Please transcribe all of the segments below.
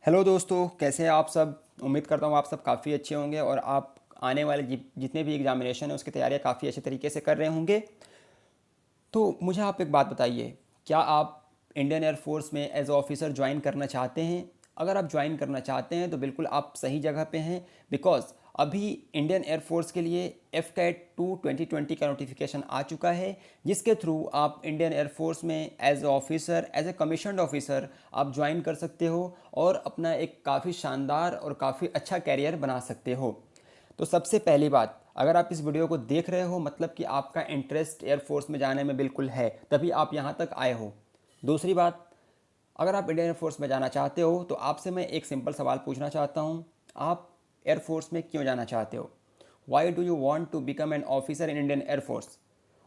Hello दोस्तों, कैसे हैं आप सब। उम्मीद करता हूँ आप सब काफ़ी अच्छे होंगे और आप आने वाले जितने भी एग्जामिनेशन है उसकी तैयारियाँ काफ़ी अच्छे तरीके से कर रहे होंगे। तो मुझे आप एक बात बताइए, क्या आप इंडियन एयरफोर्स में एज ऑफिसर ज्वाइन करना चाहते हैं? अगर आप ज्वाइन करना चाहते हैं तो बिल्कुल आप सही जगह पे हैं। बिकॉज अभी इंडियन एयरफोर्स के लिए एफ कैट 2020 का नोटिफिकेशन आ चुका है, जिसके थ्रू आप इंडियन एयरफोर्स में as officer, as a commissioned officer आप ज्वाइन कर सकते हो और अपना एक काफ़ी शानदार और काफ़ी अच्छा कैरियर बना सकते हो। तो सबसे पहली बात, अगर आप इस वीडियो को देख रहे हो मतलब कि आपका इंटरेस्ट एयरफोर्स में जाने में बिल्कुल है, तभी आप यहाँ तक आए हो। दूसरी बात, अगर आप इंडियन एयरफोर्स में जाना चाहते हो तो आपसे मैं एक सिंपल सवाल पूछना चाहता हूँ। आप एयरफोर्स में क्यों जाना चाहते हो? Why do you want to become an officer in Indian air force?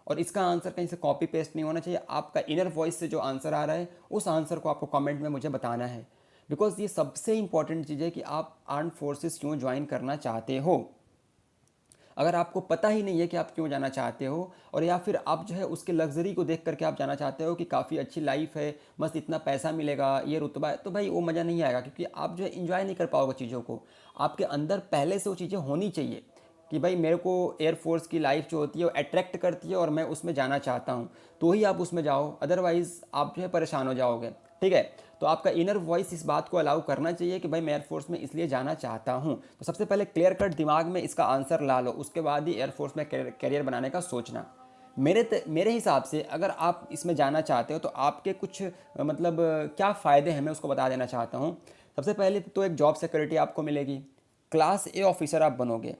और इसका आंसर कहीं से कॉपी पेस्ट नहीं होना चाहिए। आपका इनर वॉइस से जो आंसर आ रहा है उस आंसर को आपको कमेंट में मुझे बताना है। बिकॉज ये सबसे इंपॉर्टेंट चीज़ है कि आप आर्म फोर्सेस क्यों ज्वाइन करना चाहते हो। अगर आपको पता ही नहीं है कि आप क्यों जाना चाहते हो, और या फिर आप जो है उसके लग्जरी को देख करके आप जाना चाहते हो कि काफ़ी अच्छी लाइफ है, मस्त इतना पैसा मिलेगा, ये रुतबा है, तो भाई वो मज़ा नहीं आएगा, क्योंकि आप जो है इंजॉय नहीं कर पाओगे चीज़ों को। आपके अंदर पहले से वो चीज़ें होनी चाहिए कि भाई मेरे को एयरफोर्स की लाइफ जो होती है वो अट्रैक्ट करती है और मैं उसमें जाना चाहता हूँ, तो ही आप उसमें जाओ, अदरवाइज़ आप जो है परेशान हो जाओगे। ठीक है, तो आपका इनर वॉइस इस बात को अलाउ करना चाहिए कि भाई मैं एयरफोर्स में इसलिए जाना चाहता हूँ। तो सबसे पहले क्लियर कट दिमाग में इसका आंसर ला लो, उसके बाद ही एयरफोर्स में करियर बनाने का सोचना। मेरे हिसाब से अगर आप इसमें जाना चाहते हो तो आपके कुछ मतलब क्या फ़ायदे हैं मैं उसको बता देना चाहता हूँ। सबसे पहले तो एक जॉब सिक्योरिटी आपको मिलेगी। क्लास ए ऑफिसर आप बनोगे।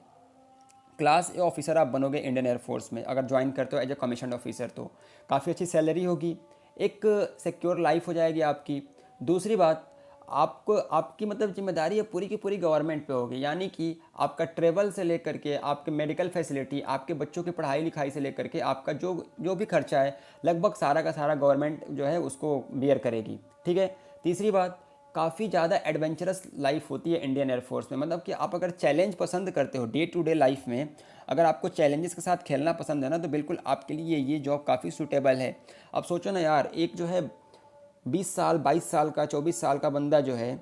क्लास ए ऑफिसर आप बनोगे इंडियन एयरफोर्स में अगर ज्वाइन करते हो एज ए कमीशन ऑफिसर, तो काफ़ी अच्छी सैलरी होगी, एक सिक्योर लाइफ हो जाएगी आपकी। दूसरी बात, आपको आपकी मतलब जिम्मेदारी है पूरी की पूरी गवर्नमेंट पे होगी, यानी कि आपका ट्रेवल से लेकर के आपके मेडिकल फैसिलिटी, आपके बच्चों की पढ़ाई लिखाई से लेकर के आपका जो जो भी खर्चा है लगभग सारा का सारा गवर्नमेंट जो है उसको बियर करेगी। ठीक है। तीसरी बात, काफ़ी ज़्यादा एडवेंचरस लाइफ होती है इंडियन एयरफोर्स में, मतलब कि आप अगर चैलेंज पसंद करते हो डे टू डे लाइफ में, अगर आपको चैलेंजेस के साथ खेलना पसंद है ना, तो बिल्कुल आपके लिए ये जॉब काफ़ी सूटेबल है। अब सोचो ना यार, एक जो है 20 साल 22 साल का 24 साल का बंदा जो है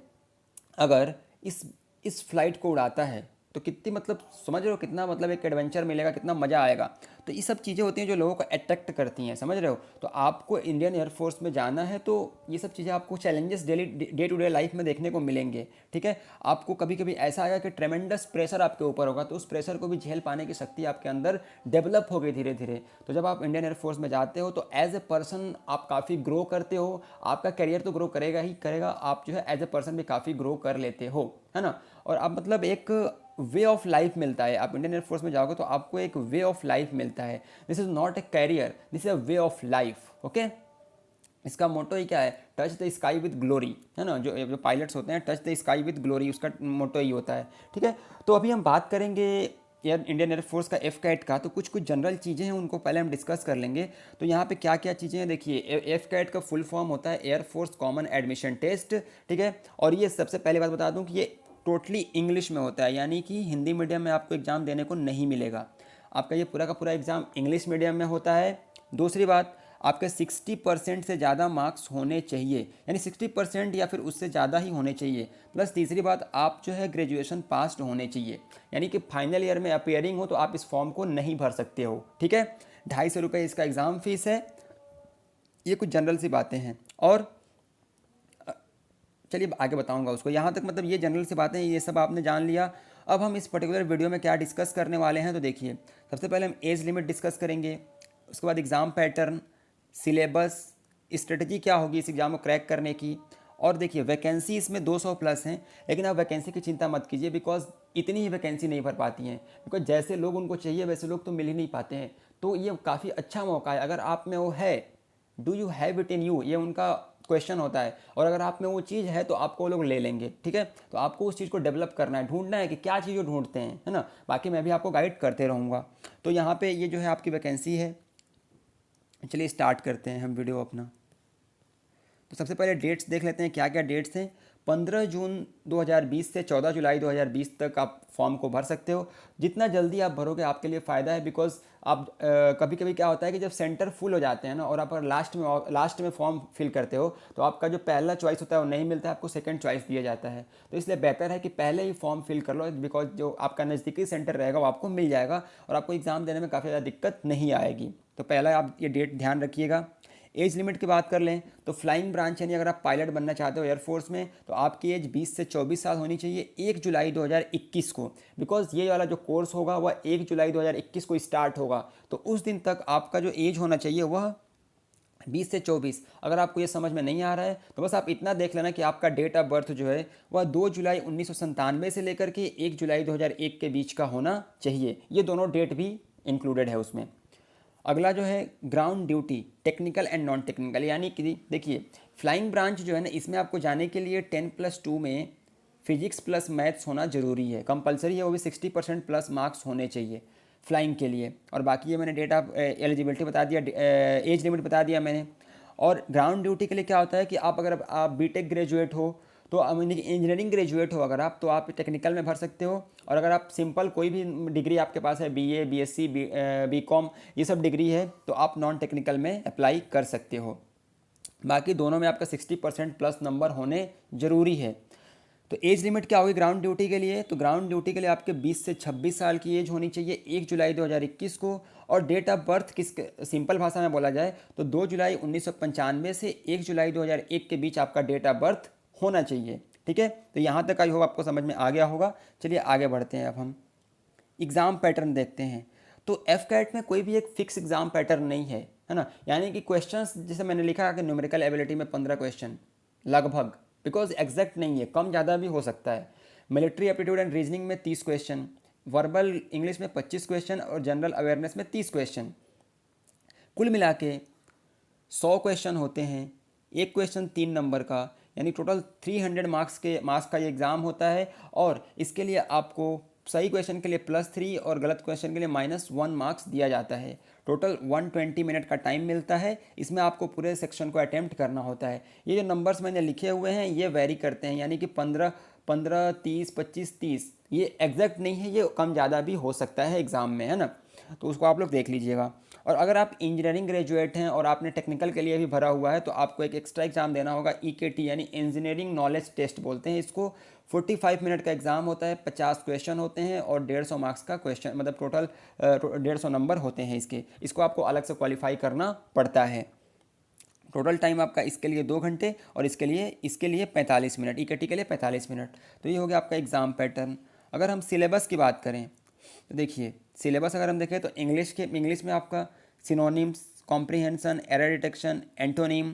अगर इस फ्लाइट को उड़ाता है तो कितनी मतलब समझ रहे हो कितना मतलब एक एडवेंचर मिलेगा, कितना मज़ा आएगा। तो ये सब चीज़ें होती हैं जो लोगों को अट्रैक्ट करती हैं, समझ रहे हो। तो आपको इंडियन एयरफोर्स में जाना है तो ये सब चीज़ें आपको challenges daily day to day life में देखने को मिलेंगे। ठीक है। आपको कभी कभी ऐसा आएगा कि ट्रेमेंडस प्रेशर आपके ऊपर होगा, तो उस प्रेशर को भी झेल पाने की शक्ति आपके अंदर डेवलप होगी धीरे धीरे। तो जब आप इंडियन एयरफोर्स में जाते हो तो एज ए पर्सन आप काफ़ी ग्रो करते हो। आपका करियर तो ग्रो करेगा ही करेगा, आप जो है एज ए पर्सन भी काफ़ी ग्रो कर लेते हो, है ना। और आप मतलब एक वे ऑफ लाइफ मिलता है, आप इंडियन एयरफोर्स में जाओगे तो आपको एक वे ऑफ लाइफ मिलता है। This is not a career, this is a way of life. Okay. इसका मोटो ही क्या है? Touch the sky with glory, है ना। जो जो पायलट्स होते हैं, touch the sky with glory, उसका मोटो ही होता है। ठीक है। तो अभी हम बात करेंगे एयर इंडियन एयरफोर्स का एफ कैट का, तो कुछ कुछ जनरल चीज़ें हैं उनको पहले हम डिस्कस कर लेंगे। तो यहाँ पे क्या क्या चीज़ें हैं देखिए, एफ कैट का फुल फॉर्म होता है एयरफोर्स कॉमन एडमिशन टेस्ट। ठीक है। और ये सबसे पहले बात बता दूँ कि ये टोटली इंग्लिश में होता है, यानी कि हिंदी मीडियम में आपको एग्ज़ाम देने को नहीं मिलेगा। आपका ये पूरा का पूरा एग्ज़ाम इंग्लिश मीडियम में होता है। दूसरी बात, आपके 60% से ज़्यादा मार्क्स होने चाहिए, यानी 60% या फिर उससे ज़्यादा ही होने चाहिए। प्लस तीसरी बात, आप जो है ग्रेजुएशन पास्ड होने चाहिए, यानी कि फाइनल ईयर में अपेयरिंग हो तो आप इस फॉर्म को नहीं भर सकते हो। ठीक है। 250 रुपये इसका एग्ज़ाम फीस है। ये कुछ जनरल सी बातें हैं, और चलिए आगे बताऊंगा उसको। यहाँ तक मतलब ये जनरल सी बातें, ये सब आपने जान लिया। अब हम इस पर्टिकुलर वीडियो में क्या डिस्कस करने वाले हैं, तो देखिए, सबसे पहले हम एज लिमिट डिस्कस करेंगे, उसके बाद एग्ज़ाम पैटर्न, सिलेबस, स्ट्रेटजी क्या होगी इस एग्ज़ाम को क्रैक करने की। और देखिए, वैकेंसी इसमें 200 प्लस हैं, लेकिन आप वैकेंसी की चिंता मत कीजिए, बिकॉज इतनी ही वैकेंसी नहीं भर पाती हैं, बिकॉज जैसे लोग उनको चाहिए वैसे लोग तो मिल ही नहीं पाते हैं। तो ये काफ़ी अच्छा मौका है, अगर आप में वो है, do you have it in you, ये उनका क्वेश्चन होता है। और अगर आप में वो चीज़ है तो आपको वो लोग ले लेंगे। ठीक है। तो आपको उस चीज़ को डेवलप करना है, ढूंढना है कि क्या चीज़ वो ढूंढते हैं, है ना। बाकी मैं भी आपको गाइड करते रहूँगा। तो यहाँ पे ये जो है आपकी वैकेंसी है। चलिए स्टार्ट करते हैं हम वीडियो अपना। तो सबसे पहले डेट्स देख लेते हैं क्या क्या डेट्स हैं। 15 जून 2020 से 14 जुलाई 2020 तक आप फॉर्म को भर सकते हो। जितना जल्दी आप भरोगे आपके लिए फ़ायदा है, बिकॉज आप कभी कभी क्या होता है कि जब सेंटर फुल हो जाते हैं ना, और आप लास्ट में फॉर्म फिल करते हो, तो आपका जो पहला चॉइस होता है वो नहीं मिलता है, आपको सेकंड चॉइस दिया जाता है। तो इसलिए बेहतर है कि पहले ही फॉर्म फिल कर लो, बिकॉज जो आपका नज़दीकी सेंटर रहेगा वो आपको मिल जाएगा और आपको एग्ज़ाम देने में काफ़ी ज़्यादा दिक्कत नहीं आएगी। तो पहला आप ये डेट ध्यान रखिएगा। एज लिमिट की बात कर लें तो फ्लाइंग ब्रांच यानी अगर आप पायलट बनना चाहते हो एयरफोर्स में, तो आपकी एज 20 से 24 साल होनी चाहिए 1 जुलाई 2021 को, बिकॉज ये वाला जो कोर्स होगा वह 1 जुलाई 2021 को स्टार्ट होगा। तो उस दिन तक आपका जो एज होना चाहिए वह 20 से 24। अगर आपको ये समझ में नहीं आ रहा है तो बस आप इतना देख लेना कि आपका डेट ऑफ बर्थ जो है वह 2 जुलाई 1997 से लेकर के 1 जुलाई 2001 के बीच का होना चाहिए। ये दोनों डेट भी इंक्लूडेड है उसमें। अगला जो है ground duty, technical and non technical, यानी कि देखिए फ्लाइंग ब्रांच जो है ना, इसमें आपको जाने के लिए 10+2 में फिजिक्स प्लस मैथ्स होना ज़रूरी है, कंपलसरी है, वो भी 60% प्लस मार्क्स होने चाहिए फ्लाइंग के लिए। और बाकी ये मैंने डेट ऑफ एलिजिबिलिटी बता दिया, एज लिमिट बता दिया मैंने। और ग्राउंड ड्यूटी के लिए क्या होता है कि आप अगर आप बीटेक ग्रेजुएट हो, तो इंजीनियरिंग ग्रेजुएट हो अगर आप, तो आप टेक्निकल में भर सकते हो। और अगर आप सिंपल कोई भी डिग्री आपके पास है, बीए, बीएससी, बीकॉम, ये सब डिग्री है, तो आप नॉन टेक्निकल में अप्लाई कर सकते हो। बाकी दोनों में आपका 60% प्लस नंबर होने ज़रूरी है। तो एज लिमिट क्या होगी ग्राउंड ड्यूटी के लिए? तो ग्राउंड ड्यूटी के लिए आपके 20 से 26 साल की एज होनी चाहिए 1 जुलाई 2021 को। और डेट ऑफ बर्थ किस, सिंपल भाषा में बोला जाए तो 2 जुलाई 1995 से 1 जुलाई 2001 के बीच आपका डेट ऑफ बर्थ होना चाहिए। ठीक है, तो यहाँ तक आई होप आपको समझ में आ गया होगा। चलिए आगे बढ़ते हैं। अब हम एग्ज़ाम पैटर्न देखते हैं। तो एफ कैट में कोई भी एक फिक्स एग्ज़ाम पैटर्न नहीं है ना, यानी कि क्वेश्चंस जैसे मैंने लिखा है कि न्यूमेरिकल एबिलिटी में 15 क्वेश्चन लगभग, बिकॉज एग्जैक्ट नहीं है, कम ज़्यादा भी हो सकता है। मिलिट्री एप्टीट्यूड एंड रीजनिंग में 30 क्वेश्चन, वर्बल इंग्लिश में 25 क्वेश्चन और जनरल अवेयरनेस में 30 क्वेश्चन। कुल मिला के 100 क्वेश्चन होते हैं, एक क्वेश्चन 3 नंबर का, यानी टोटल 300 मार्क्स का ये एग्ज़ाम होता है। और इसके लिए आपको सही क्वेश्चन के लिए +3 और गलत क्वेश्चन के लिए -1 मार्क्स दिया जाता है। टोटल 120 मिनट का टाइम मिलता है। इसमें आपको पूरे सेक्शन को अटैम्प्ट करना होता है। ये जो नंबर्स मैंने लिखे हुए हैं ये वेरी करते हैं, यानी कि 15, 15, 30, 25, 30, ये एग्जैक्ट नहीं है, ये कम ज़्यादा भी हो सकता है एग्ज़ाम में, है ना। तो उसको आप लोग देख लीजिएगा। और अगर आप इंजीनियरिंग ग्रेजुएट हैं और आपने टेक्निकल के लिए भी भरा हुआ है, तो आपको एक एक्स्ट्रा एग्जाम देना होगा, EKT यानी इंजीनियरिंग नॉलेज टेस्ट बोलते हैं इसको। 45 मिनट का एग्ज़ाम होता है, 50 क्वेश्चन होते हैं और 150 मार्क्स का क्वेश्चन, मतलब टोटल 150 नंबर होते हैं इसको आपको अलग से क्वालिफाई करना पड़ता है। टोटल टाइम आपका इसके लिए 2 घंटे और इसके लिए 45 मिनट, EKT के लिए 45 मिनट। तो ये हो गया आपका एग्ज़ाम पैटर्न। अगर हम सिलेबस की बात करें तो देखिए सिलेबस अगर हम देखें तो इंग्लिश में आपका synonyms, comprehension, error detection, antonym,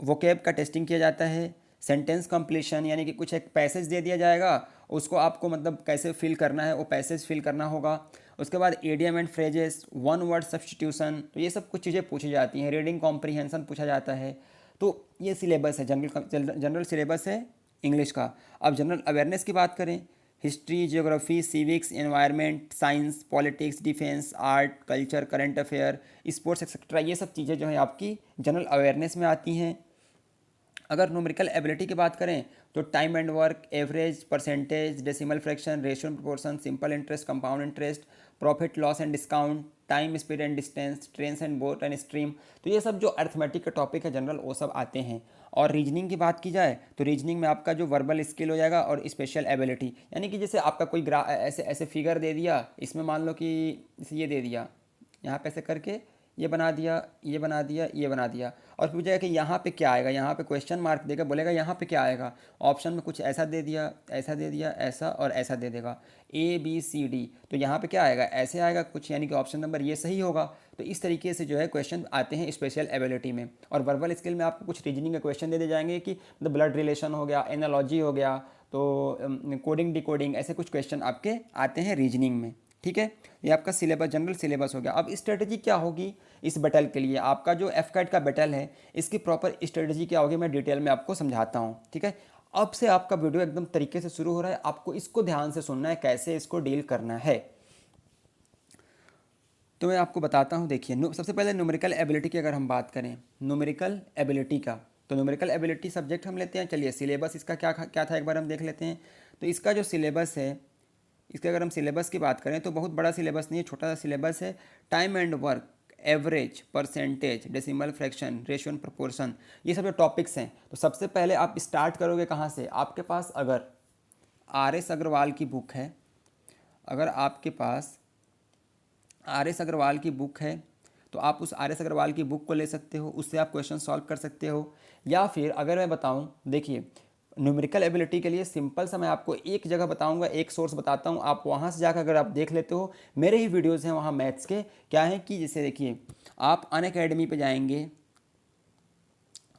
vocab का टेस्टिंग किया जाता है। सेंटेंस कंप्लीशन यानी कि कुछ एक पैसेज दे दिया जाएगा, उसको आपको मतलब कैसे फिल करना है वो पैसेज फिल करना होगा। उसके बाद idiom and phrases, one word substitution, तो ये सब कुछ चीज़ें पूछी जाती हैं। रीडिंग कॉम्प्रिहेंशन पूछा जाता है। तो ये सिलेबस है, जनरल सिलेबस है इंग्लिश का। अब जनरल अवेयरनेस की बात करें, history, geography, civics, environment, science, politics, defence, art, culture, current affair, sports etcetera, ये सब चीज़ें जो है आपकी जनरल अवेयरनेस में आती हैं। अगर न्यूमेरिकल एबिलिटी की बात करें तो time and work, average, percentage, decimal fraction, ratio proportion, simple interest, compound interest, profit loss and discount, time, speed and distance, trains and boat and stream, तो ये सब जो अर्थमेटिक का टॉपिक है जनरल वो सब आते हैं। और रीजनिंग की बात की जाए तो रीजनिंग में आपका जो वर्बल स्किल हो जाएगा और स्पेशल एबिलिटी, यानी कि जैसे आपका कोई ऐसे ऐसे फिगर दे दिया, इसमें मान लो कि जैसे ये दे दिया, यहाँ पे ऐसे करके ये बना दिया, ये बना दिया, ये बना दिया, और पूछेगा कि यहाँ पे क्या आएगा, यहाँ पे क्वेश्चन मार्क देगा, बोलेगा यहाँ पे क्या आएगा, ऑप्शन में कुछ ऐसा दे दिया, ऐसा दे दिया, ऐसा और ऐसा दे देगा, ABCD, तो यहाँ पे क्या आएगा, ऐसे आएगा कुछ, यानी कि ऑप्शन नंबर ये सही होगा। तो इस तरीके से जो है क्वेश्चन आते हैं स्पेशल एबिलिटी में। और वर्बल स्किल में आपको कुछ रीजनिंग के क्वेश्चन दे दिए जाएंगे कि मतलब ब्लड रिलेशन हो गया, एनालॉजी हो गया, तो कोडिंग डिकोडिंग, ऐसे कुछ क्वेश्चन आपके आते हैं रीजनिंग में। ठीक है, ये आपका सिलेबस जनरल सिलेबस हो गया। अब स्ट्रेटजी क्या होगी इस बैटल के लिए, आपका जो एफकैट का बैटल है इसकी प्रॉपर स्ट्रेटजी क्या होगी मैं डिटेल में आपको समझाता हूँ। ठीक है, अब से आपका वीडियो एकदम तरीके से शुरू हो रहा है, आपको इसको ध्यान से सुनना है कैसे इसको डील करना है। तो मैं आपको बताता हूँ। देखिए सबसे पहले न्यूमेरिकल एबिलिटी की अगर हम बात करें, न्यूमेरिकल एबिलिटी का, तो न्यूमेरिकल एबिलिटी सब्जेक्ट हम लेते हैं। चलिए सिलेबस इसका क्या क्या था एक बार हम देख लेते हैं। तो इसका जो सिलेबस है, इसके अगर हम सिलेबस की बात करें तो बहुत बड़ा सिलेबस नहीं है, छोटा सा सिलेबस है। Time and work, average, percentage, decimal fraction, ratio and proportion, ये सब जो टॉपिक्स हैं। तो सबसे पहले आप स्टार्ट करोगे कहाँ से? आपके पास अगर आर एस अग्रवाल की बुक है, अगर आपके पास आर एस अग्रवाल की बुक है तो आप उस आर एस अग्रवाल की बुक को ले सकते हो, उससे आप क्वेश्चन सॉल्व कर सकते हो। या फिर अगर मैं बताऊं, देखिए न्यूमेरिकल एबिलिटी के लिए सिंपल सा मैं आपको एक जगह बताऊंगा, एक सोर्स बताता हूं, आप वहां से जाकर अगर आप देख लेते हो, मेरे ही वीडियोज़ हैं वहाँ मैथ्स के। क्या है कि जैसे देखिए आप अनअकैडमी पे जाएंगे,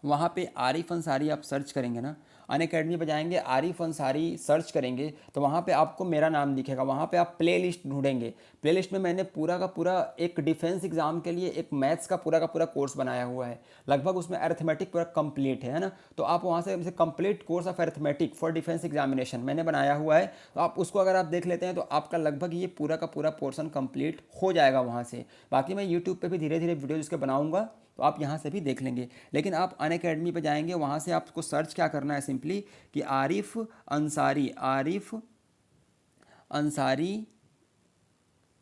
वहाँ पे आरिफ अंसारी आप सर्च करेंगे ना, अनअकैडमी पे जाएंगे, आरिफ अंसारी सर्च करेंगे तो वहाँ पे आपको मेरा नाम दिखेगा। वहाँ पे आप प्ले लिस्ट ढूंढेंगे, प्ले लिस्ट में मैंने पूरा का पूरा एक डिफेंस एग्जाम के लिए एक मैथ्स का पूरा कोर्स बनाया हुआ है। लगभग उसमें अरिथमेटिक पूरा कंप्लीट है ना। तो आप वहाँ से जैसे complete course of arithmetic for defence examination मैंने बनाया हुआ है। तो आप उसको अगर आप देख लेते हैं तो आपका लगभग ये पूरा का पूरा पोर्सन कंप्लीट हो जाएगा वहाँ से। बाकी मैं यूट्यूब पर भी धीरे धीरे वीडियो इसके बनाऊँगा, तो आप यहाँ से भी देख लेंगे। लेकिन आप अनअकैडमी पे जाएंगे, वहाँ से आपको सर्च क्या करना है सिंपली कि आरिफ अंसारी, आरिफ अंसारी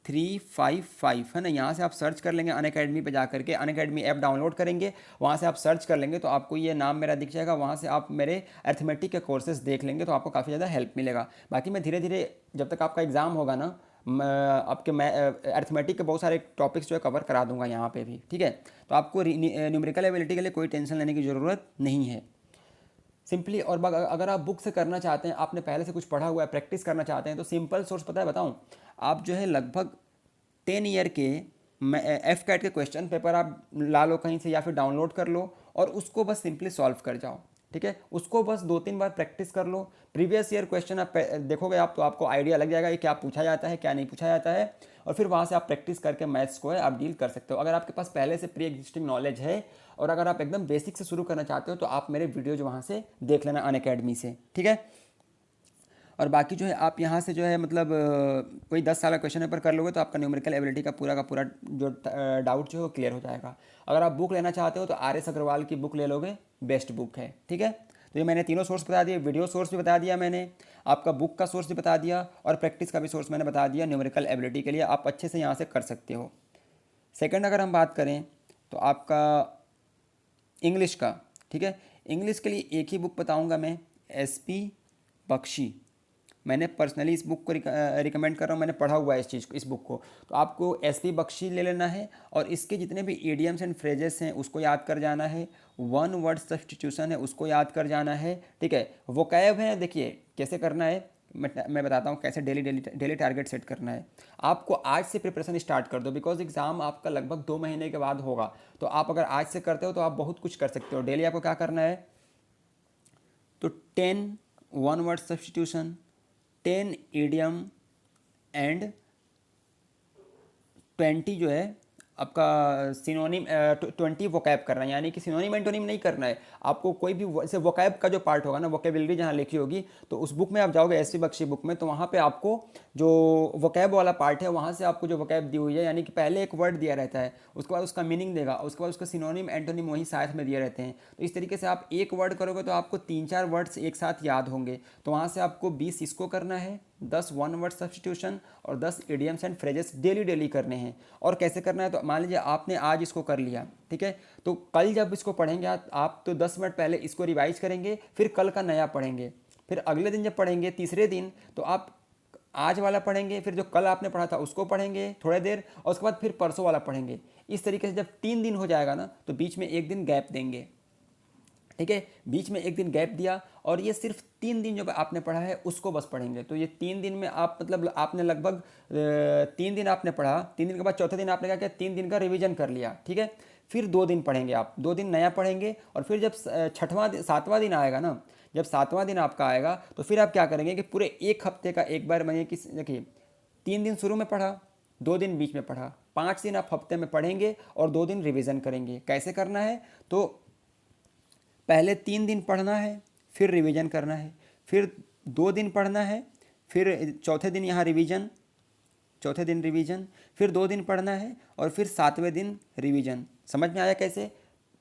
355 है ना। यहाँ से आप सर्च कर लेंगे अनअकैडमी पे जाकर के, अनअकैडमी ऐप डाउनलोड करेंगे, वहाँ से आप सर्च कर लेंगे तो आपको ये नाम मेरा दिख जाएगा। वहाँ से आप मेरे अर्थमेटिक के कोर्सेज देख लेंगे तो आपको काफ़ी ज़्यादा हेल्प मिलेगा। बाकी मैं धीरे धीरे जब तक आपका एग्ज़ाम होगा ना, आपके मैं अर्थमेटिक के बहुत सारे टॉपिक्स जो है कवर करा दूंगा यहाँ पे भी, ठीक है। तो आपको न्यूमेरिकल एबिलिटी के लिए कोई टेंशन लेने की ज़रूरत नहीं है सिंपली। और अगर आप बुक से करना चाहते हैं, आपने पहले से कुछ पढ़ा हुआ है, प्रैक्टिस करना चाहते हैं, तो सिंपल सोर्स पता है बताऊं, आप जो है लगभग 10 ईयर के एफ कैट के क्वेश्चन पेपर आप ला लो कहीं से या फिर डाउनलोड कर लो और उसको बस सिंपली सॉल्व कर जाओ, ठीक है। उसको बस 2-3 बार प्रैक्टिस कर लो। प्रीवियस ईयर क्वेश्चन आप देखोगे आप तो आपको आइडिया लग जाएगा कि क्या पूछा जाता है क्या नहीं पूछा जाता है, और फिर वहाँ से आप प्रैक्टिस करके मैथ्स को है आप डील कर सकते हो। अगर आपके पास पहले से प्री एग्जिस्टिंग नॉलेज है और अगर आप एकदम बेसिक से शुरू करना चाहते हो तो आप मेरे वीडियोज वहाँ से देख लेना अनअकैडमी से, ठीक है। और बाकी जो है आप यहाँ से जो है मतलब कोई 10 साल का क्वेश्चन पेपर कर लोगे तो आपका न्यूमेरिकल एबिलिटी का पूरा जो डाउट जो है वो क्लियर हो जाएगा। अगर आप बुक लेना चाहते हो तो आर एस अग्रवाल की बुक ले लोगे, बेस्ट बुक है, ठीक है। तो ये मैंने तीनों सोर्स बता दिए, वीडियो सोर्स भी बता दिया मैंने, आपका बुक का सोर्स भी बता दिया और प्रैक्टिस का भी सोर्स मैंने बता दिया न्यूमेरिकल एबिलिटी के लिए, आप अच्छे से यहाँ से कर सकते हो। सेकंड अगर हम बात करें तो आपका इंग्लिश का, ठीक है। इंग्लिश के लिए एक ही बुक बताऊंगा मैं, एसपी बख्शी। मैंने पर्सनली इस बुक को रिकमेंड कर रहा हूँ, मैंने पढ़ा हुआ है इस चीज़ को, इस बुक को। तो आपको एसपी बख्शी ले लेना है और इसके जितने भी इडियम्स एंड फ्रेजेस हैं उसको याद कर जाना है, वन वर्ड सब्स्टिट्यूशन है उसको याद कर जाना है, ठीक है। वोकैब है, देखिए कैसे करना है मैं बताता हूँ कैसे डेली टारगेट सेट करना है। आपको आज से प्रिपरेशन स्टार्ट कर दो, बिकॉज एग्जाम आपका लगभग 2 महीने के बाद होगा। तो आप अगर आज से करते हो तो आप बहुत कुछ कर सकते हो। डेली आपको क्या करना है, तो 10 one word substitution, 10 idiom and 20 जो है आपका सिनोनिम, 20 वोकैब करना है, यानी कि सिनोनिम एंटोनिम नहीं करना है आपको। कोई भी जैसे वोकैब का जो पार्ट होगा ना, वोकेबलरी जहाँ लिखी होगी, तो उस बुक में आप जाओगे एसपी बख्शी बुक में, तो वहाँ पे आपको जो वोकैब वाला पार्ट है वहाँ से आपको जो वोकैब दी हुई है, यानी कि पहले एक वर्ड दिया रहता है, उसके बाद उसका मीनिंग देगा, उसके बाद उसका सिनोनिम एंटोनिम वहीं साथ में दिए रहते हैं। तो इस तरीके से आप एक वर्ड करोगे तो आपको 3-4 वर्ड्स एक साथ याद होंगे। तो वहाँ से आपको 20 इसको करना है, 10 वन वर्ड सब्स्टिट्यूशन और 10 इडियम्स एंड फ्रेजेस डेली करने हैं। और कैसे करना है, तो मान लीजिए आपने आज इसको कर लिया, ठीक है, तो कल जब इसको पढ़ेंगे आप तो 10 मिनट पहले इसको रिवाइज करेंगे, फिर कल का नया पढ़ेंगे, फिर अगले दिन जब पढ़ेंगे तीसरे दिन तो आप आज वाला पढ़ेंगे, फिर जो कल आपने पढ़ा था उसको पढ़ेंगे थोड़ी देर और उसके बाद फिर परसों वाला पढ़ेंगे। इस तरीके से जब 3 दिन हो जाएगा ना तो बीच में एक दिन गैप देंगे, ठीक है, बीच में एक दिन गैप दिया और ये सिर्फ 3 दिन जो आपने पढ़ा है उसको बस पढ़ेंगे। तो ये 3 दिन में आप मतलब आपने लगभग 3 दिन आपने पढ़ा, 3 दिन के बाद चौथे दिन आपने क्या किया, 3 दिन का रिवीजन कर लिया, ठीक है। फिर 2 दिन पढ़ेंगे आप, 2 दिन नया पढ़ेंगे और फिर जब 7वां दिन आएगा ना, जब 7वां दिन आपका आएगा तो फिर आप क्या करेंगे कि पूरे एक हफ्ते का एक बार मैंने कि देखिए 3 दिन शुरू में पढ़ा, 2 दिन बीच में पढ़ा, 5 दिन आप हफ्ते में पढ़ेंगे और 2 दिन रिवीजन करेंगे। कैसे करना है, तो पहले 3 दिन पढ़ना है, फिर रिवीजन करना है, फिर 2 दिन पढ़ना है, फिर चौथे दिन यहाँ रिवीजन, चौथे दिन रिवीजन, फिर 2 दिन पढ़ना है और फिर 7वें दिन रिवीजन। समझ में आया कैसे,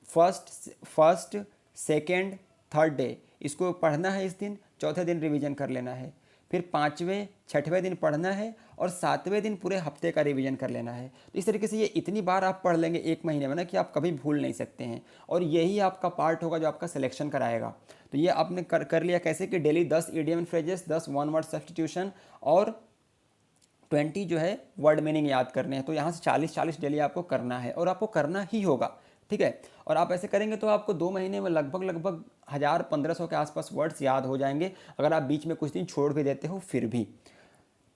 फर्स्ट सेकेंड, थर्ड डे इसको पढ़ना है, इस दिन चौथे दिन रिवीजन कर लेना है, फिर पाँचवें छठवें दिन पढ़ना है और सातवें दिन पूरे हफ्ते का रिवीजन कर लेना है। तो इस तरीके से ये इतनी बार आप पढ़ लेंगे एक महीने में ना कि आप कभी भूल नहीं सकते हैं, और यही आपका पार्ट होगा जो आपका सिलेक्शन कराएगा। तो ये आपने कर लिया कैसे कि daily 10 idiom phrases, 10 one word substitution और 20 जो है वर्ड मीनिंग याद करने हैं। तो यहाँ से 40 डेली आपको करना है और आपको करना ही होगा, ठीक है। और आप ऐसे करेंगे तो आपको 2 महीने में लगभग 1000-1500 के आसपास वर्ड्स याद हो जाएंगे, अगर आप बीच में कुछ दिन छोड़ भी देते हो फिर भी।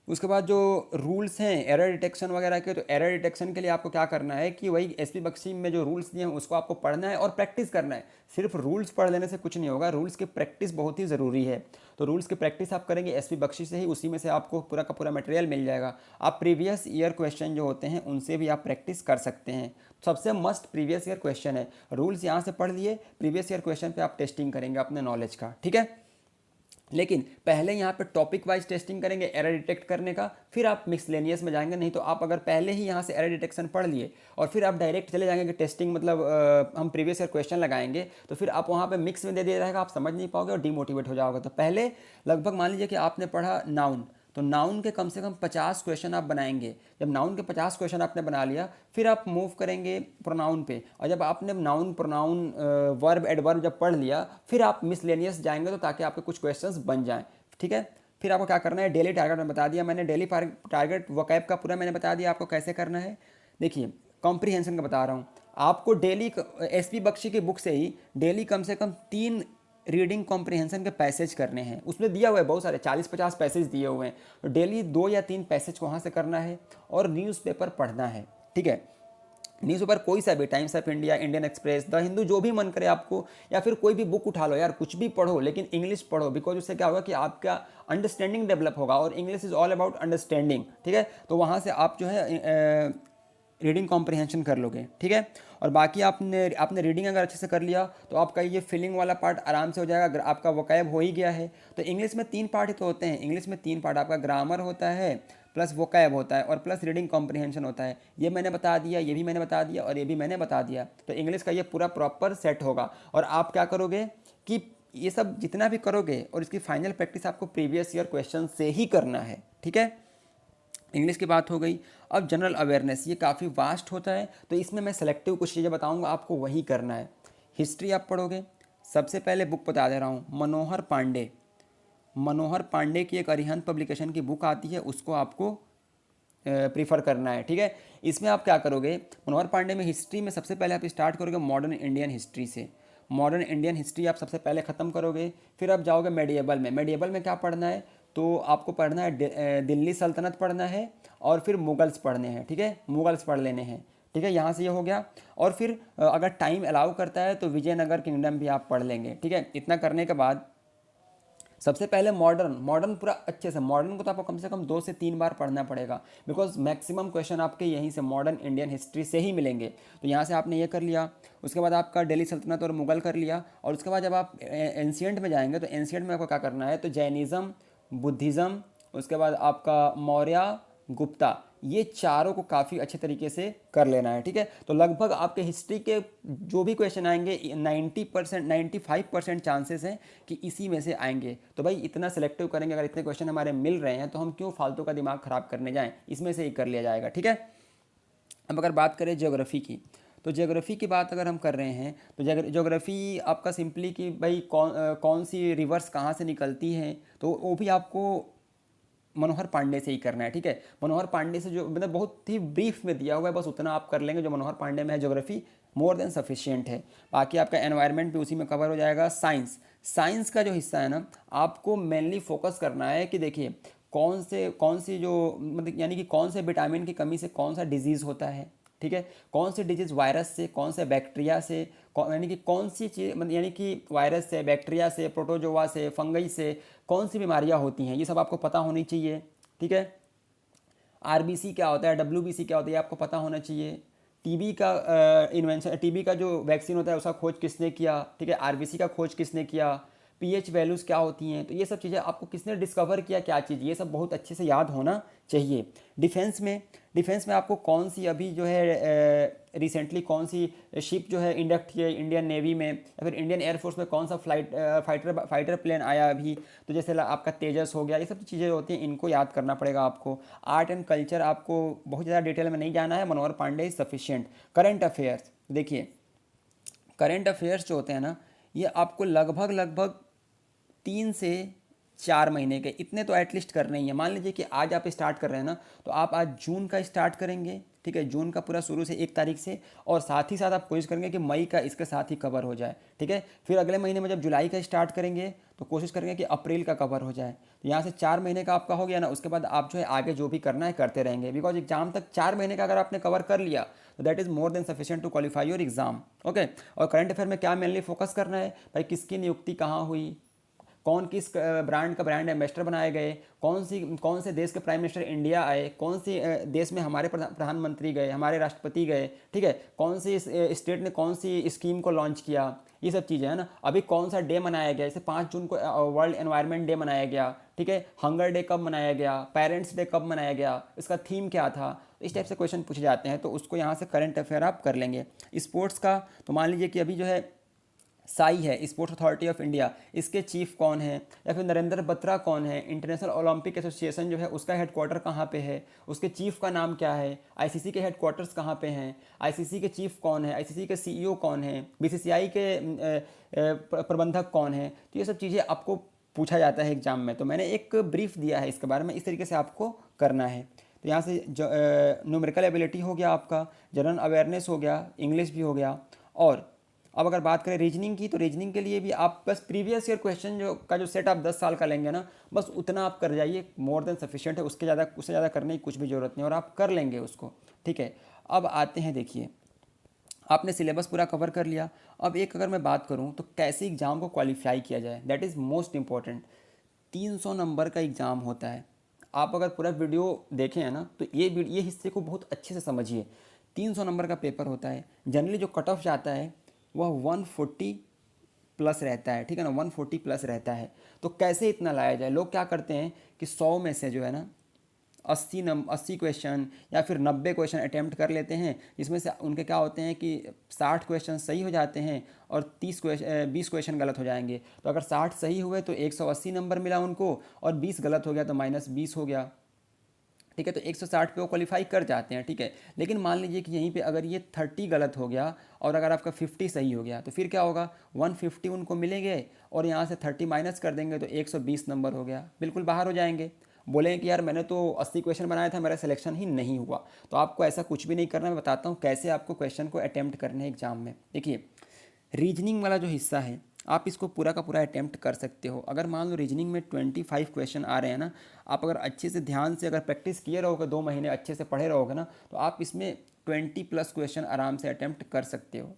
उसके बाद जो रूल्स हैं एरर डिटेक्शन वगैरह के, तो एरर डिटेक्शन के लिए आपको क्या करना है कि वही एसपी बख्शी में जो रूल्स दिए हैं उसको आपको पढ़ना है और प्रैक्टिस करना है। सिर्फ रूल्स पढ़ लेने से कुछ नहीं होगा, रूल्स की प्रैक्टिस बहुत ही ज़रूरी है। तो रूल्स की प्रैक्टिस आप करेंगे एसपी बख्शी से ही, उसी में से आपको पूरा का पूरा मटेरियल मिल जाएगा। आप प्रीवियस ईयर क्वेश्चन जो होते हैं उनसे भी आप प्रैक्टिस कर सकते हैं। सबसे मस्ट प्रीवियस ईयर क्वेश्चन है, रूल्स यहाँ से पढ़ लिए, प्रीवियस ईयर क्वेश्चन पे आप टेस्टिंग करेंगे अपने नॉलेज का, ठीक है। लेकिन पहले यहाँ पे टॉपिक वाइज टेस्टिंग करेंगे एरर डिटेक्ट करने का, फिर आप मिक्सलेनियस में जाएंगे। नहीं तो आप अगर पहले ही यहाँ से एरर डिटेक्शन पढ़ लिए और फिर आप डायरेक्ट चले जाएंगे कि टेस्टिंग मतलब हम प्रीवियस ईयर क्वेश्चन लगाएंगे, तो फिर आप वहाँ पे मिक्स में दे दिया जाएगा, आप समझ नहीं पाओगे और डिमोटिवेट हो जाओगे। तो पहले लगभग मान लीजिए कि आपने पढ़ा नाउन, तो नाउन के कम से कम 50 क्वेश्चन आप बनाएंगे। जब नाउन के 50 क्वेश्चन आपने बना लिया, फिर आप मूव करेंगे प्रोनाउन पे, और जब आपने नाउन प्रोनाउन वर्ब एडवर्ब जब पढ़ लिया, फिर आप मिसलेनियस जाएंगे, तो ताकि आपके कुछ क्वेश्चंस बन जाएं, ठीक है। फिर आपको क्या करना है, डेली टारगेट में बता दिया मैंने, डेली टारगेट वोकैब का पूरा मैंने बता दिया आपको कैसे करना है। देखिए कॉम्प्रीहेंशन का बता रहा हूँ आपको, डेली एसपी बख्शी की बुक से ही डेली कम से कम 3 रीडिंग कॉम्प्रिहेंशन के पैसेज करने हैं। उसमें दिया हुआ है बहुत सारे 40-50 पैसेज दिए हुए हैं, तो डेली 2 या 3 पैसेज वहाँ से करना है और न्यूज़पेपर पढ़ना है, ठीक है। न्यूज़पेपर कोई सा भी, times of India, Indian express, the Hindu, जो भी मन करे आपको, या फिर कोई भी बुक उठा लो यार, कुछ भी पढ़ो लेकिन इंग्लिश पढ़ो, बिकॉज उससे क्या होगा कि आपका अंडरस्टैंडिंग डेवलप होगा, और English is all about understanding, ठीक है। तो वहाँ से आप जो है रीडिंग कॉम्प्रिहेंशन कर लोगे, ठीक है। और बाकी आपने रीडिंग अगर अच्छे से कर लिया तो आपका ये फिलिंग वाला पार्ट आराम से हो जाएगा। अगर आपका वोकैब हो ही गया है तो इंग्लिश में 3 पार्ट ही तो होते हैं, इंग्लिश में 3 पार्ट, आपका ग्रामर होता है, प्लस वोकैब होता है, और प्लस रीडिंग कॉम्प्रिहेंशन होता है। ये मैंने बता दिया, ये भी मैंने बता दिया, और ये भी मैंने बता दिया, तो इंग्लिश का ये पूरा प्रॉपर सेट होगा। और आप क्या करोगे कि ये सब जितना भी करोगे और इसकी फाइनल प्रैक्टिस आपको प्रीवियस ईयर क्वेश्चन से ही करना है, ठीक है। इंग्लिश की बात हो गई। अब जनरल अवेयरनेस, ये काफ़ी वास्ट होता है, तो इसमें मैं सेलेक्टिव कुछ चीज़ें बताऊंगा, आपको वही करना है। हिस्ट्री आप पढ़ोगे, सबसे पहले बुक बता दे रहा हूँ, मनोहर पांडे की एक अरिहंत पब्लिकेशन की बुक आती है, उसको आपको प्रीफर करना है, ठीक है। इसमें आप क्या करोगे, मनोहर पांडे में हिस्ट्री में सबसे पहले आप स्टार्ट करोगे मॉडर्न इंडियन हिस्ट्री से। मॉडर्न इंडियन हिस्ट्री आप सबसे पहले ख़त्म करोगे, फिर आप जाओगे मेडिएवल में। मेडिएवल में क्या पढ़ना है, तो आपको पढ़ना है दिल्ली सल्तनत पढ़ना है, और फिर मुगल्स पढ़ने हैं, ठीक है, मुगल्स पढ़ लेने हैं, ठीक है। यहाँ से ये हो गया। और फिर अगर टाइम अलाउ करता है तो विजयनगर किंगडम भी आप पढ़ लेंगे, ठीक है। इतना करने के बाद सबसे पहले मॉडर्न पूरा अच्छे से, मॉडर्न को तो आपको कम से कम 2 से 3 बार पढ़ना पड़ेगा, बिकॉज मैक्सिमम क्वेश्चन आपके यहीं से मॉडर्न इंडियन हिस्ट्री से ही मिलेंगे। तो यहाँ से आपने ये कर लिया, उसके बाद आपका दिल्ली सल्तनत और मुगल कर लिया, और उसके बाद जब आप एंशियंट में जाएंगे तो एंशियंट में आपको क्या करना है, तो जैनिज़्म, बुद्धिज़्म, उसके बाद आपका मौर्य, गुप्ता, ये चारों को काफ़ी अच्छे तरीके से कर लेना है, ठीक है। तो लगभग आपके हिस्ट्री के जो भी क्वेश्चन आएंगे 90% 95% चांसेस हैं कि इसी में से आएंगे। तो भाई इतना सेलेक्टिव करेंगे, अगर इतने क्वेश्चन हमारे मिल रहे हैं तो हम क्यों फालतू का दिमाग ख़राब करने जाएं, इसमें से ही कर लिया जाएगा, ठीक है। अब अगर बात करें ज्योग्राफी की, तो ज्योग्राफी की बात अगर हम कर रहे हैं तो ज्योग्राफी आपका सिंपली कि भाई कौन सी रिवर्स कहाँ से निकलती हैं, तो वो भी आपको मनोहर पांडे से ही करना है, ठीक है। मनोहर पांडे से जो मतलब बहुत ही ब्रीफ में दिया हुआ है, बस उतना आप कर लेंगे जो मनोहर पांडे में है, ज्योग्राफी मोर देन सफिशिएंट है। बाकी आपका एनवायरनमेंट भी उसी में कवर हो जाएगा। साइंस का जो हिस्सा है ना, आपको मेनली फोकस करना है कि देखिए कौन सी जो मतलब यानी कि कौन से विटामिन की कमी से कौन सा डिजीज़ होता है, ठीक है। कौन सी डिजीज़ वायरस से, कौन से बैक्टीरिया से, यानी कि कौन सी चीज़ मतलब यानी कि वायरस से, बैक्टीरिया से, प्रोटोजोआ से, फंगई से कौन सी बीमारियां होती हैं, ये सब आपको पता होनी चाहिए, ठीक है। आरबीसी क्या होता है, डब्ल्यूबीसी क्या होता है, आपको पता होना चाहिए। टीबी का इन्वेंशन, टीबी का जो वैक्सीन होता है उसका खोज किसने किया, ठीक है, आरबीसी का खोज किसने किया, पीएच वैल्यूज़ क्या होती हैं, तो ये सब चीज़ें आपको किसने डिस्कवर किया, क्या चीज़, ये सब बहुत अच्छे से याद होना चाहिए। डिफेंस में आपको कौन सी अभी जो है रिसेंटली कौन सी शिप जो है इंडक्ट की है इंडियन नेवी में, या फिर इंडियन एयरफोर्स में कौन सा फाइटर प्लेन आया अभी, तो जैसे आपका तेजस हो गया, ये सब चीज़ें होती हैं, इनको याद करना पड़ेगा आपको। आर्ट एंड कल्चर आपको बहुत ज़्यादा डिटेल में नहीं जाना है, Manohar Pandey is sufficient. Current affairs, देखिए करंट अफेयर्स जो होते हैं ना, ये आपको लगभग लगभग 3 से 4 महीने के इतने तो एटलीस्ट करने ही है। मान लीजिए कि आज आप स्टार्ट कर रहे हैं ना, तो आप आज जून का स्टार्ट करेंगे, ठीक है, जून का पूरा शुरू से 1 तारीख से, और साथ ही साथ आप कोशिश करेंगे कि मई का इसके साथ ही कवर हो जाए, ठीक है। फिर अगले महीने में जब जुलाई का स्टार्ट करेंगे तो कोशिश करेंगे कि अप्रैल का कवर हो जाए। तो यहाँ से 4 महीने का आपका हो गया ना, उसके बाद आप जो है आगे जो भी करना है करते रहेंगे, बिकॉज एग्जाम तक 4 महीने का अगर आपने कवर कर लिया तो that is more than sufficient to qualify your exam, okay. और करंट अफेयर में क्या मेनली फोकस करना है भाई, किसकी नियुक्ति कहाँ हुई, कौन किस ब्रांड का ब्रांड एम्बेसडर बनाए गए, कौन से देश के प्राइम मिनिस्टर इंडिया आए, कौन सी देश में हमारे प्रधानमंत्री गए, हमारे राष्ट्रपति गए, ठीक है, कौन सी स्टेट ने कौन सी स्कीम को लॉन्च किया, ये सब चीज़ें है ना। अभी कौन सा डे मनाया गया, जैसे 5 जून को वर्ल्ड एनवायरनमेंट डे मनाया गया, ठीक है, हंगर डे कब मनाया गया, पेरेंट्स डे कब मनाया गया, इसका थीम क्या था, इस टाइप से क्वेश्चन पूछे जाते हैं, तो उसको यहाँ से करंट अफेयर आप कर लेंगे। स्पोर्ट्स का तो मान लीजिए कि अभी जो है साई है, स्पोर्ट्स अथॉरिटी ऑफ इंडिया, इसके चीफ कौन है, या फिर नरेंद्र बत्रा कौन है, इंटरनेशनल ओलंपिक एसोसिएशन जो है उसका हेडक्वार्टर कहाँ पे है, उसके चीफ का नाम क्या है, आईसीसी के हेडक्वार्टर्स कहाँ पे हैं, आईसीसी के चीफ कौन है, आईसीसी के सीईओ कौन है, बीसीसीआई के प्रबंधक कौन है, तो ये सब चीज़ें आपको पूछा जाता है एग्जाम में। तो मैंने एक ब्रीफ दिया है इसके बारे में, इस तरीके से आपको करना है। तो यहाँ से न्यूमेरिकल एबिलिटी हो गया आपका, जनरल अवेयरनेस हो गया, इंग्लिश भी हो गया। और अब अगर बात करें रीजनिंग की, तो रीजनिंग के लिए भी आप बस प्रीवियस ईयर क्वेश्चन जो सेट आप 10 साल का लेंगे ना, बस उतना आप कर जाइए, मोर देन सफिशिएंट है, उससे ज़्यादा करने की कुछ भी ज़रूरत नहीं, और आप कर लेंगे उसको, ठीक है। अब आते हैं, देखिए आपने सिलेबस पूरा कवर कर लिया। अब एक अगर मैं बात करूं तो कैसे एग्ज़ाम को क्वालिफाई किया जाए, that is most important. 300 number का एग्ज़ाम होता है। आप अगर पूरा वीडियो देखें है ना, तो ये हिस्से को बहुत अच्छे से समझिए। 300 नंबर का पेपर होता है। जनरली जो कट ऑफ जाता है वह 140 प्लस रहता है, ठीक है ना, 140 प्लस रहता है। तो कैसे इतना लाया जाए, लोग क्या करते हैं कि 100 में से जो है ना 80 क्वेश्चन या फिर 90 क्वेश्चन अटैम्प्ट कर लेते हैं, जिसमें से उनके क्या होते हैं कि 60 क्वेश्चन सही हो जाते हैं और 20 क्वेश्चन गलत हो जाएंगे। तो अगर 60 सही हुए तो 180 नंबर मिला उनको, और 20 गलत हो गया तो -20 हो गया, ठीक है। तो 160 पे वो क्वालिफाई कर जाते हैं, ठीक है। लेकिन मान लीजिए कि यहीं पे अगर ये 30 गलत हो गया और अगर आपका 50 सही हो गया, तो फिर क्या होगा, 150 उनको मिलेंगे, और यहाँ से 30 माइनस कर देंगे तो 120 नंबर हो गया, बिल्कुल बाहर हो जाएंगे। बोलें कि यार मैंने तो 80 क्वेश्चन बनाया था, मेरा सिलेक्शन ही नहीं हुआ। तो आपको ऐसा कुछ भी नहीं करना, मैं बताता हूँ कैसे आपको क्वेश्चन को अटैम्प्ट करने हैं एग्जाम में। देखिए रीजनिंग वाला जो हिस्सा है, आप इसको पूरा का पूरा अटैम्प्ट कर सकते हो। अगर मान लो रीजनिंग में 25 क्वेश्चन आ रहे हैं ना, आप अगर अच्छे से ध्यान से अगर प्रैक्टिस किए रहोगे, 2 महीने अच्छे से पढ़े रहोगे ना, तो आप इसमें 20+ क्वेश्चन आराम से अटैम्प्ट कर सकते हो।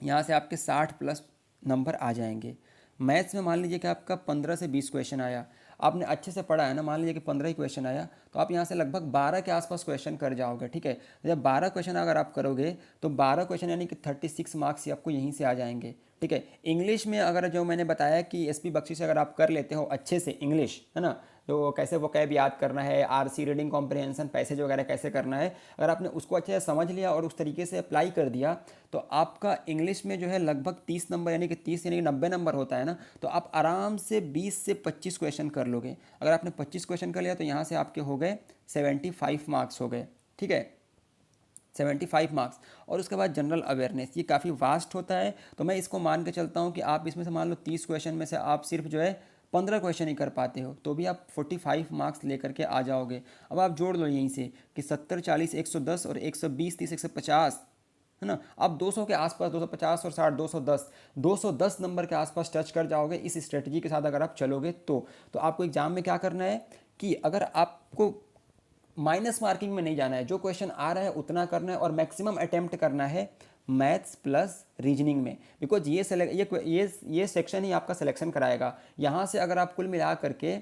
यहाँ से आपके 60+ नंबर आ जाएंगे। मैथ्स में मान लीजिए कि आपका 15 से 20 क्वेश्चन आया, आपने अच्छे से पढ़ा है ना, मान लीजिए कि 15 ही क्वेश्चन आया, तो आप यहाँ से लगभग 12 के आसपास क्वेश्चन कर जाओगे, ठीक है। जब 12 क्वेश्चन अगर आप करोगे तो 12 क्वेश्चन यानी कि 36 मार्क्स ही आपको यहीं से आ जाएंगे, ठीक है। इंग्लिश में अगर जो मैंने बताया कि एसपी बख्शी से अगर आप कर लेते हो अच्छे से इंग्लिश, है ना, तो कैसे वो कैब याद करना है, आरसी रीडिंग कॉम्प्रिहेंशन, पैसेज वगैरह कैसे करना है, अगर आपने उसको अच्छे से समझ लिया और उस तरीके से अप्लाई कर दिया, तो आपका इंग्लिश में जो है लगभग 30 नंबर यानी कि 30 यानी कि 90 नंबर होता है ना, तो आप आराम से 20 से 25 क्वेश्चन कर लोगे। अगर आपने 25 क्वेश्चन कर लिया तो यहाँ से आपके हो गए 75 मार्क्स हो गए, ठीक है, 75 मार्क्स। और उसके बाद जनरल अवेयरनेस, ये काफ़ी वास्ट होता है, तो मैं इसको मान के चलता हूँ कि आप इसमें से मान लो 30 क्वेश्चन में से आप सिर्फ जो है 15 क्वेश्चन ही कर पाते हो, तो भी आप 45 मार्क्स लेकर के आ जाओगे। अब आप जोड़ लो यहीं से कि 70 40 110 और 120 30 150, है ना। अब 200 के आसपास, 250 और 60 210 नंबर के आसपास टच कर जाओगे इस स्ट्रेटजी के साथ अगर आप चलोगे तो आपको एग्जाम में क्या करना है कि अगर आपको माइनस मार्किंग में नहीं जाना है, जो क्वेश्चन आ रहा है उतना करना है और मैक्सिमम अटेम्प्ट करना है मैथ्स प्लस रीजनिंग में, बिकॉज ये सेक्शन ही आपका सिलेक्शन कराएगा। यहाँ से अगर आप कुल मिला करके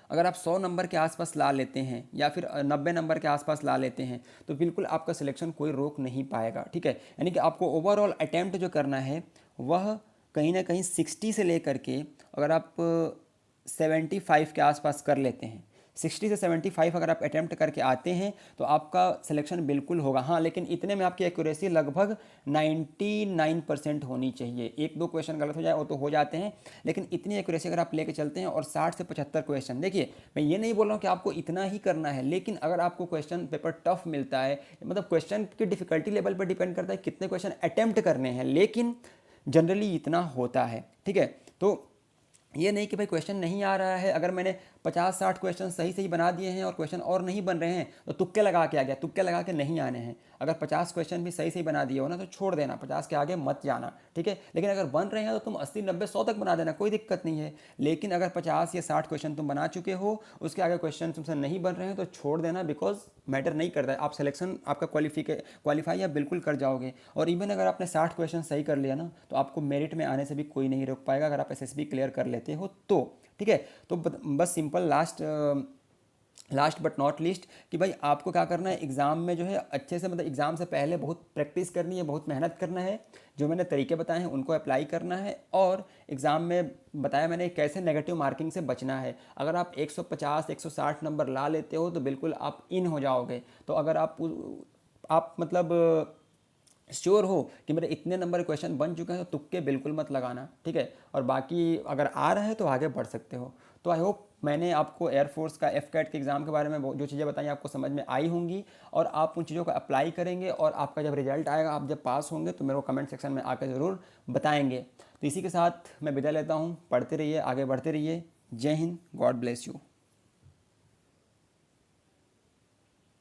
अगर आप 100 नंबर के आसपास ला लेते हैं या फिर 90 नंबर के आसपास ला लेते हैं, तो बिल्कुल आपका सिलेक्शन कोई रोक नहीं पाएगा, ठीक है। यानी कि आपको ओवरऑल अटैम्प्ट जो करना है वह कहीं ना कहीं 60 से लेकर के अगर आप 75 के आसपास कर लेते हैं, 60 से 75 अगर आप अटैम्प्ट करके आते हैं तो आपका सिलेक्शन बिल्कुल होगा। हाँ, लेकिन इतने में आपकी एक्यूरेसी लगभग 99% होनी चाहिए। एक दो क्वेश्चन गलत हो जाए वो तो हो जाते हैं, लेकिन इतनी एक्यूरेसी अगर आप लेके चलते हैं और 60 से 75 क्वेश्चन, देखिए मैं ये नहीं बोल रहा हूँ कि आपको इतना ही करना है, लेकिन अगर आपको क्वेश्चन पेपर टफ मिलता है, मतलब क्वेश्चन की डिफिकल्टी लेवल पर डिपेंड करता है कितने क्वेश्चन अटैम्प्ट करने हैं, लेकिन जनरली इतना होता है। ठीक है, तो ये नहीं कि भाई क्वेश्चन नहीं आ रहा है, अगर मैंने 50-60 क्वेश्चन सही सही बना दिए हैं और क्वेश्चन और नहीं बन रहे हैं तो तुक्के लगा के आ गया, तुक्के लगा के नहीं आने हैं। अगर 50 क्वेश्चन भी सही सही बना दिए हो ना तो छोड़ देना, 50 के आगे मत जाना। ठीक है, लेकिन अगर बन रहे हैं तो तुम 80-90-100 तक बना देना, कोई दिक्कत नहीं है। लेकिन अगर 50 या 60 क्वेश्चन तुम बना चुके हो, उसके आगे क्वेश्चन तुमसे नहीं बन रहे हैं तो छोड़ देना, बिकॉज मैटर नहीं करता है। आप सिलेक्शन आपका क्वालिफाई आप बिल्कुल कर जाओगे। और इवन अगर आपने 60 क्वेश्चन सही कर लिया ना तो आपको मेरिट में आने से भी कोई नहीं रोक पाएगा, अगर आप एसएसबी क्लियर कर लेते हो तो। ठीक है, तो बस simple last but not least कि भाई आपको क्या करना है, एग्ज़ाम में जो है अच्छे से, मतलब एग्ज़ाम से पहले बहुत प्रैक्टिस करनी है, बहुत मेहनत करना है, जो मैंने तरीके बताए हैं उनको अप्लाई करना है। और एग्ज़ाम में बताया मैंने कैसे नेगेटिव मार्किंग से बचना है। अगर आप 150-160 नंबर ला लेते हो तो बिल्कुल आप इन हो जाओगे। तो अगर आप मतलब श्योर हो कि मेरे इतने नंबर क्वेश्चन बन चुके हैं तो तुक्के बिल्कुल मत लगाना। ठीक है, और बाकी अगर आ रहा है तो आगे बढ़ सकते हो। तो आई होप मैंने आपको एयरफोर्स का FCAT के एग्ज़ाम के बारे में जो चीज़ें बताई आपको समझ में आई होंगी, और आप उन चीज़ों को अप्लाई करेंगे, और आपका जब रिजल्ट आएगा, आप जब पास होंगे तो मेरे को कमेंट सेक्शन में आकर ज़रूर बताएंगे। तो इसी के साथ मैं विदा लेता हूँ। पढ़ते रहिए, आगे बढ़ते रहिए। जय हिंद, गॉड ब्लेस यू।